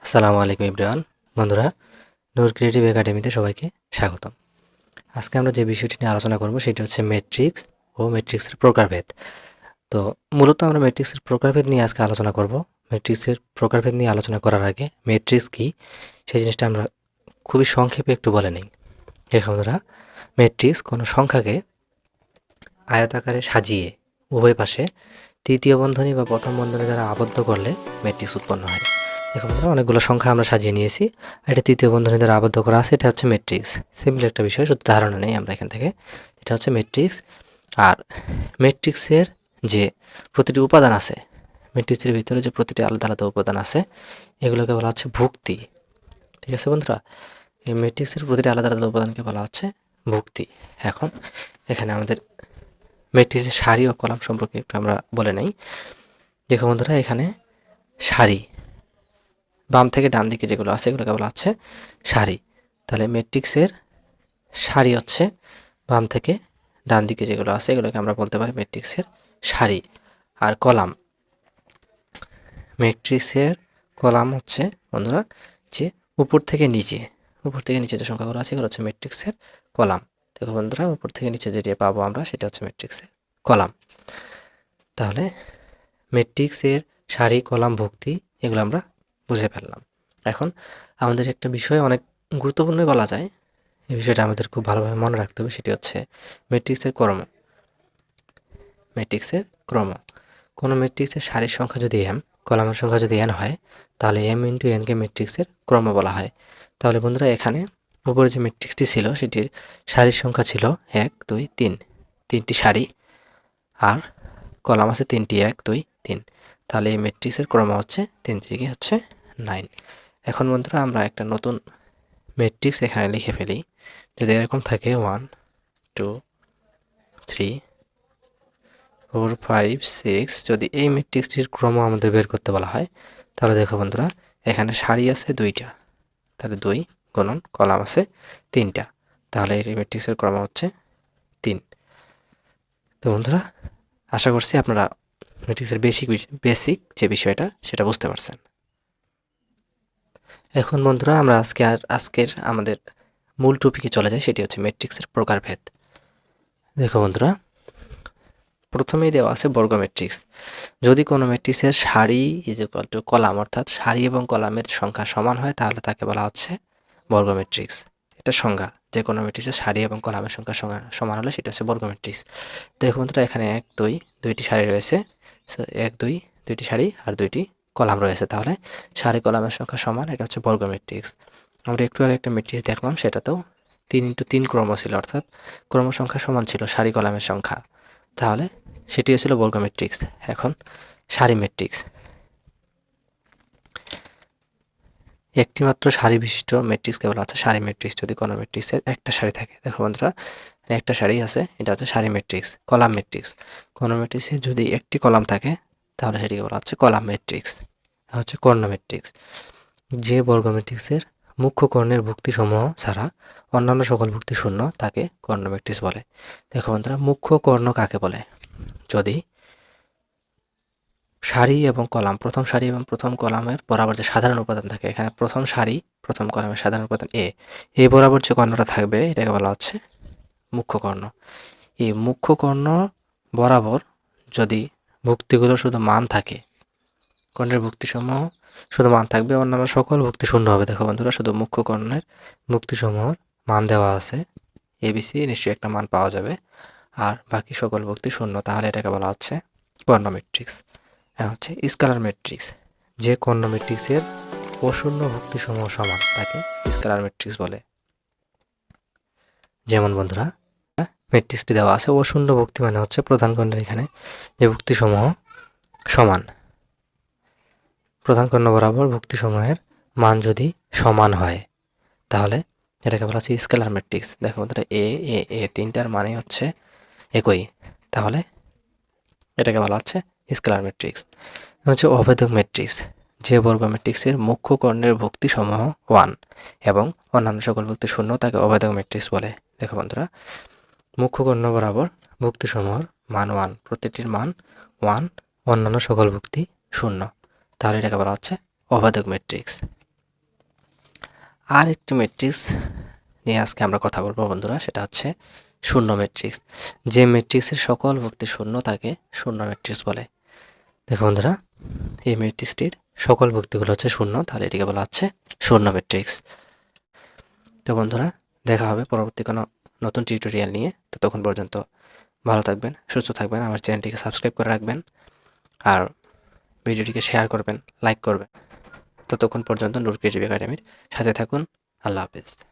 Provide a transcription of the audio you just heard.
আসসালামু আলাইকুম এভরিওয়ান। বন্ধুরা, নূর ক্রিয়েটিভ একাডেমিতে সবাইকে স্বাগতম। আজকে আমরা যে বিষয়টি নিয়ে আলোচনা করব সেটি হচ্ছে ম্যাট্রিক্স ও ম্যাট্রিক্সের প্রকারভেদ। তো মূলত আমরা ম্যাট্রিক্সের প্রকারভেদ নিয়ে আজকে আলোচনা করব। ম্যাট্রিক্সের প্রকারভেদ নিয়ে আলোচনা করার আগে ম্যাট্রিক্স কী সেই জিনিসটা আমরা খুবই সংক্ষেপে একটু বলে নিই। এখন বন্ধুরা, ম্যাট্রিক্স কোনো সংখ্যাকে আয়তাকারে সাজিয়ে উভয় পাশে তৃতীয় বন্ধনী বা প্রথম বন্ধনী দ্বারা আবদ্ধ করলে ম্যাট্রিক্স উৎপন্ন হয়। দেখুন বন্ধুরা, অনেকগুলো সংখ্যা আমরা সাজিয়ে নিয়েছি, এটা তৃতীয় বন্ধনী দ্বারা আবদ্ধ করা আছে, এটা হচ্ছে ম্যাট্রিক্স। সিম্পল একটা বিষয়, শুধু ধারণা নেই আমরা এখান থেকে। এটা হচ্ছে ম্যাট্রিক্স। আর ম্যাট্রিক্সের যে প্রতিটি উপাদান আছে, ম্যাট্রিক্সের ভিতরে যে প্রতিটি আলাদা আলাদা উপাদান আছে, এগুলোকে বলা হচ্ছে ভুক্তি। ঠিক আছে বন্ধুরা, এই ম্যাট্রিক্সের প্রতিটি আলাদা আলাদা উপাদানকে বলা হচ্ছে ভুক্তি। এখন এখানে আমাদের ম্যাট্রিক্সের সারি ও কলাম সম্পর্কে একটু আমরা বলে নেই। দেখো বন্ধুরা, এখানে সারি বাম থেকে ডান দিকে যেগুলো আছে এগুলোকে বলা হচ্ছে সারি। তাহলে ম্যাট্রিক্সের সারি হচ্ছে বাম থেকে ডান দিকে যেগুলো আছে এগুলোকে আমরা বলতে পারি ম্যাট্রিক্সের সারি। আর কলাম, ম্যাট্রিক্সের কলাম হচ্ছে বন্ধুরা যে উপর থেকে নিচে যে সংখ্যাগুলো আছে এগুলো হচ্ছে ম্যাট্রিক্সের কলাম। দেখো বন্ধুরা, উপর থেকে নিচে যেটি পাবো আমরা সেটা হচ্ছে ম্যাট্রিক্সের কলাম। তাহলে ম্যাট্রিক্সের সারি, কলাম, ভুক্তি এগুলো আমরা বুঝে ফেললাম। এখন আমাদের একটা বিষয় অনেক গুরুত্বপূর্ণই বলা যায়, এই বিষয়টা আমাদের খুব ভালোভাবে মনে রাখতে হবে, সেটি হচ্ছে ম্যাট্রিক্সের ক্রম। ম্যাট্রিক্সের ক্রম, কোনো ম্যাট্রিক্সের সারির সংখ্যা যদি m, কলামের সংখ্যা যদি n হয়, তাহলে m ইন্টু nকে ম্যাট্রিক্সের ক্রম বলা হয়। তাহলে বন্ধুরা, এখানে উপরে যে ম্যাট্রিক্সটি ছিল সেটির সারির সংখ্যা ছিল 1 2 3, তিনটি সারি, আর কলাম আছে 3টি 1 2 3। তাহলে এই ম্যাট্রিক্সের ক্রম হচ্ছে 3 3 হচ্ছে 9। এখন বন্ধুরা, আমরা একটা নতুন ম্যাট্রিক্স এখানে লিখে ফেলি। যদি এরকম থাকে 1 2 3 4 5 6, যদি এই ম্যাট্রিক্সটির ক্রম আমাদের বের করতে বলা হয়, তাহলে দেখো বন্ধুরা, এখানে সারি আছে 2টা, তাহলে 2 গুণন কলাম আছে 3টা, তাহলে এই ম্যাট্রিক্সের ক্রম হচ্ছে 3। তো বন্ধুরা, আশা করছি আপনারা ম্যাট্রিক্সের বেসিক যে বিষয়টা সেটা বুঝতে পারছেন। এখন বন্ধুরা, আমরা আজকের আমাদের মূল টপিকে চলে যাই, সেটি হচ্ছে ম্যাট্রিক্সের প্রকারভেদ। দেখো বন্ধুরা, প্রথমেই দেওয়া আছে বর্গ ম্যাট্রিক্স। যদি কোনো ম্যাট্রিক্সের সারি ইজ ইকুয়াল টু কলাম, অর্থাৎ সারি এবং কলামের সংখ্যা সমান হয়, তাহলে তাকে বলা হচ্ছে বর্গ ম্যাট্রিক্স। এটা সংজ্ঞা, যে কোনো ম্যাট্রিক্সের সারি এবং কলামের সংখ্যা সমান হলে সেটা হচ্ছে বর্গ ম্যাট্রিক্স। দেখো বন্ধুরা, এখানে 1 2 দুইটি সারি রয়েছে, 1 2 দুইটি সারি আর 2টি কলাম রয়েছে, তাহলে সারি কলামের সংখ্যা সমান, এটা হচ্ছে বর্গ ম্যাট্রিক্স। আমরা একটু আগে একটা ম্যাট্রিক্স দেখলাম, সেটাতেও 3 ইন্টু 3 ক্রম ছিল, অর্থাৎ ক্রম সংখ্যা সমান ছিল সারি কলামের সংখ্যা, তাহলে সেটিও ছিল বর্গ ম্যাট্রিক্স। এখন সারি ম্যাট্রিক্স, একটি মাত্র সারি বিশিষ্ট ম্যাট্রিক্সকে বলা হচ্ছে সারি ম্যাট্রিক্স। যদি কোনো ম্যাট্রিক্সের একটা সারি থাকে, দেখো বন্ধুরা, একটা সারি আছে, এটা হচ্ছে সারি ম্যাট্রিক্স। কলাম ম্যাট্রিক্স, কোনো ম্যাট্রিক্সে যদি একটি কলাম থাকে তাহলে সেটিকে বলা হচ্ছে কলাম ম্যাট্রিক্স। হচ্ছে কর্ণ ম্যাট্রিক্স, যে বর্গ ম্যাট্রিক্সের মুখ্য কর্ণের ভুক্তিসমূহ ছাড়া অন্যান্য সকল ভুক্তি শূন্য তাকে কর্ণ ম্যাট্রিক্স বলে। দেখো বন্ধুরা, মুখ্য কর্ণ কাকে বলে? যদি সারি এবং কলাম, প্রথম সারি এবং প্রথম কলামের বরাবর যে সাধারণ উপাদান থাকে, এখানে প্রথম সারি প্রথম কলামের সাধারণ উপাদান এ বরাবর যে কর্ণটা থাকবে এটাকে বলা হচ্ছে মুখ্য কর্ণ। এই মুখ্য কর্ণ বরাবর যদি ভুক্তিগুলো শুধু মান থাকে, কর্ণের ভুক্তিসমূহ শুধু মান থাকবে, অন্যান্য সকল ভুক্তি শূন্য হবে। দেখো বন্ধুরা, শুধু মুখ্য কর্ণের ভুক্তিসমূহর মান দেওয়া আছে, ABC, নিশ্চয়ই একটা মান পাওয়া যাবে, আর বাকি সকল ভুক্তি শূন্য, তাহলে এটাকে বলা হচ্ছে কর্ণ ম্যাট্রিক্স। হচ্ছে স্কেলার ম্যাট্রিক্স, যে কর্ণ ম্যাট্রিক্সের অশূন্য ভুক্তিসমূহ সমান তাকে স্কেলার ম্যাট্রিক্স বলে। যেমন বন্ধুরা, ম্যাট্রিক্সটি দেওয়া আছে, অশূন্য ভুক্তি মানে হচ্ছে প্রধান কর্ণের এখানে যে ভুক্তিসমূহ সমান, প্রধান কর্ণ বরাবর ভুক্তিসমূহের মান যদি সমান হয়, তাহলে এটাকে বলা হচ্ছে স্কেলার ম্যাট্রিক্স। দেখো বন্ধুরা, এ তিনটার মানে হচ্ছে একই, তাহলে এটাকে বলা হচ্ছে স্কেলার ম্যাট্রিক্স। হচ্ছে অভেদক ম্যাট্রিক্স, যে বর্গ ম্যাট্রিক্সের মুখ্য কর্ণের ভুক্তিসমূহ 1 এবং অন্যান্য সকল ভুক্তি শূন্য তাকে অভেদক ম্যাট্রিক্স বলে। দেখো বন্ধুরা, মুখ্য কর্ণ বরাবর ভুক্তিসমূহর মান 1, প্রত্যেকটির মান 1, অন্যান্য সকল ভুক্তি শূন্য, তাহলে এটাকে বলা হচ্ছে অভেদক ম্যাট্রিক্স। আর একটি ম্যাট্রিক্স নিয়ে আজকে আমরা কথা বলবো বন্ধুরা, সেটা হচ্ছে শূন্য ম্যাট্রিক্স। যে ম্যাট্রিক্সের সকল ভুক্তি শূন্য তাকে শূন্য ম্যাট্রিক্স বলে। দেখো বন্ধুরা, এই ম্যাট্রিক্সটির সকল ভুক্তিগুলো হচ্ছে শূন্য, তাহলে এটিকে বলা হচ্ছে শূন্য ম্যাট্রিক্স। তো বন্ধুরা, দেখা হবে পরবর্তী কোনো নতুন টিউটোরিয়াল নিয়ে। তো তখন পর্যন্ত ভালো থাকবেন, সুস্থ থাকবেন, আমার চ্যানেলটিকে সাবস্ক্রাইব করে রাখবেন আর ভিডিওটিকে শেয়ার করবেন, লাইক করবেন। ততক্ষণ পর্যন্ত নূর ক্রিয়েটিভ একাডেমির সাথে থাকুন। আল্লাহ হাফেজ।